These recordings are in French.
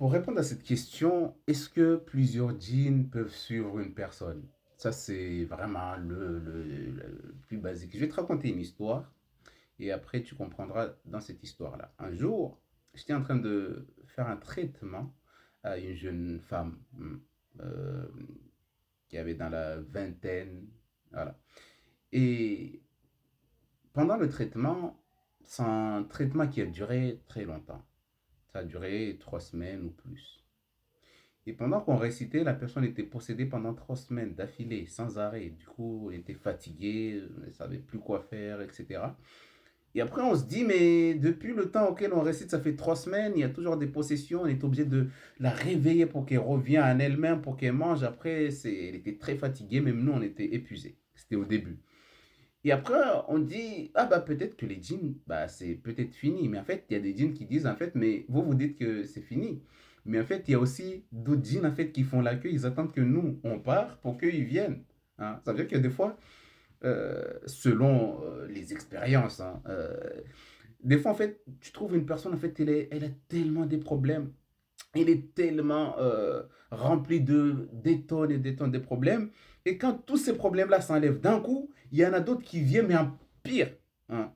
pour répondre à cette question, est-ce que plusieurs djinns peuvent suivre une personne? Ça, c'est vraiment le plus basique. Je vais te raconter une histoire et après, tu comprendras dans cette histoire-là. Un jour, j'étais en train de faire un traitement à une jeune femme euh, qui avait dans la vingtaine. Voilà. Et pendant le traitement, c'est un traitement qui a duré très longtemps. Ça a duré 3 semaines ou plus. Et pendant qu'on récitait, la personne était possédée pendant 3 semaines d'affilée, sans arrêt. Du coup, elle était fatiguée, elle ne savait plus quoi faire, etc. Et après, on se dit, mais depuis le temps auquel on récite, ça fait 3 semaines, il y a toujours des possessions, on est obligé de la réveiller pour qu'elle revienne en elle-même, pour qu'elle mange. Après, elle était très fatiguée, même nous, on était épuisés. C'était au début. Et après, on dit, ah bah peut-être que les djinns, bah c'est peut-être fini. Mais en fait, il y a des djinns qui disent, en fait, mais vous dites que c'est fini. Mais en fait, il y a aussi d'autres djinns, en fait, qui font l'accueil. Ils attendent que nous, on part pour qu'ils viennent. Hein. Ça veut dire que des fois, selon les expériences, hein, des fois, en fait, tu trouves une personne, en fait, elle a tellement des problèmes. Elle est tellement remplie de des tonnes et des tonnes de problèmes. Et quand tous ces problèmes-là s'enlèvent d'un coup, il y en a d'autres qui viennent, mais en pire. Hein.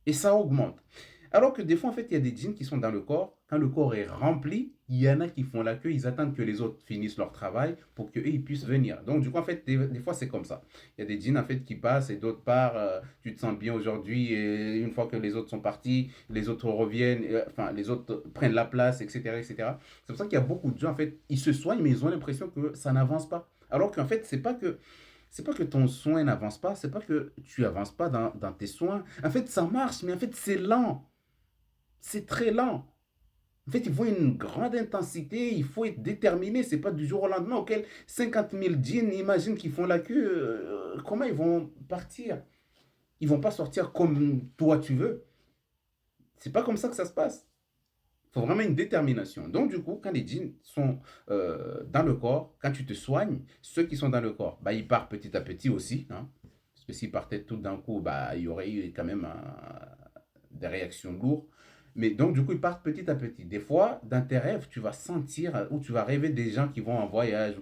Et ça augmente. Alors que des fois, en fait, il y a des djinns qui sont dans le corps. Quand le corps est rempli, il y en a qui font l'accueil, ils attendent que les autres finissent leur travail pour qu'eux, ils puissent venir. Donc, du coup, en fait, des fois, c'est comme ça. Il y a des djinns, en fait, qui passent et d'autres part, tu te sens bien aujourd'hui et une fois que les autres sont partis, les autres reviennent, enfin, les autres prennent la place, etc., etc. C'est pour ça qu'il y a beaucoup de gens, en fait, ils se soignent, mais ils ont l'impression que ça n'avance pas. Alors qu'en fait, c'est pas que ton soin n'avance pas, c'est pas que tu avances pas dans tes soins. En fait, ça marche, mais en fait, c'est lent. C'est très lent. En fait, il faut une grande intensité, il faut être déterminé. C'est pas du jour au lendemain auquel 50 000 djinns, imagine qu'ils font la queue. Comment ils vont partir? Ils vont pas sortir comme toi tu veux. C'est pas comme ça que ça se passe. Il faut vraiment une détermination. Donc, du coup, quand les djinns sont dans le corps, quand tu te soignes, ceux qui sont dans le corps, bah, ils partent petit à petit aussi. Hein. Parce que s'ils partaient tout d'un coup, bah, il y aurait eu quand même des réactions lourdes. Mais donc, du coup, ils partent petit à petit. Des fois, dans tes rêves, tu vas sentir ou tu vas rêver des gens qui vont en voyage.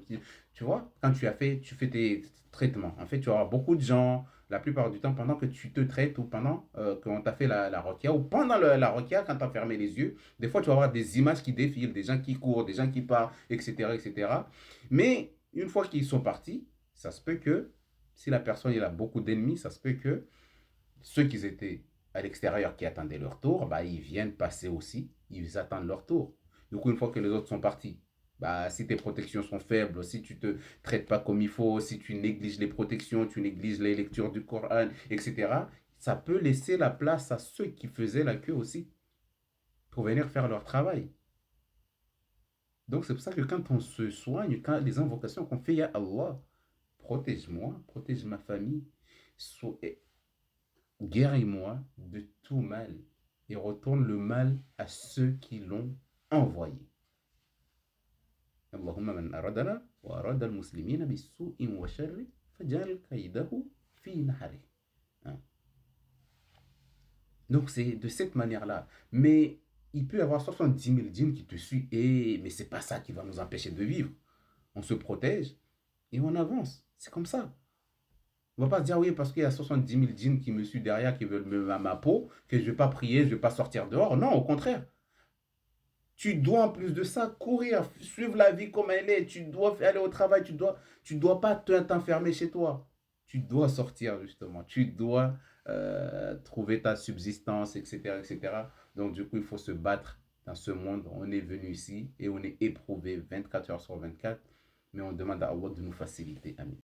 Tu vois, quand tu fais tes traitements, en fait, tu auras beaucoup de gens, la plupart du temps, pendant que tu te traites ou pendant qu'on t'a fait la requia ou pendant la requia, quand tu as fermé les yeux, des fois, tu vas avoir des images qui défilent, des gens qui courent, des gens qui partent, etc., etc. Mais une fois qu'ils sont partis, ça se peut que, si la personne il a beaucoup d'ennemis, ça se peut que ceux qui étaient à l'extérieur qui attendaient leur tour, bah, ils viennent passer aussi, ils attendent leur tour. Du coup, une fois que les autres sont partis, bah, si tes protections sont faibles, si tu te traites pas comme il faut, si tu négliges les protections, tu négliges les lectures du Coran, etc., ça peut laisser la place à ceux qui faisaient la queue aussi pour venir faire leur travail. Donc, c'est pour ça que quand on se soigne, quand les invocations qu'on fait, ya Allah, protège-moi, protège ma famille, guéris-moi de tout mal et retourne le mal à ceux qui l'ont envoyé. Allahumma man aradana wa arada al-muslimina bis-su'in wa sharri fajal kaydahu fi nahari. Hein. Donc c'est de cette manière-là. Mais il peut y avoir 70 000 djinns qui te suivent mais c'est pas ça qui va nous empêcher de vivre. On se protège et on avance. C'est comme ça. On va pas se dire oui parce qu'il y a 70 000 djinns qui me suivent derrière, qui veulent ma peau, que je vais pas prier, je vais pas sortir dehors. Non, au contraire. Tu dois en plus de ça courir, suivre la vie comme elle est. Tu dois aller au travail. Tu dois pas t'enfermer chez toi. Tu dois sortir justement. Tu dois trouver ta subsistance, etc., etc. Donc du coup, il faut se battre dans ce monde. On est venu ici et on est éprouvé 24 heures sur 24. Mais on demande à Allah de nous faciliter. Amen.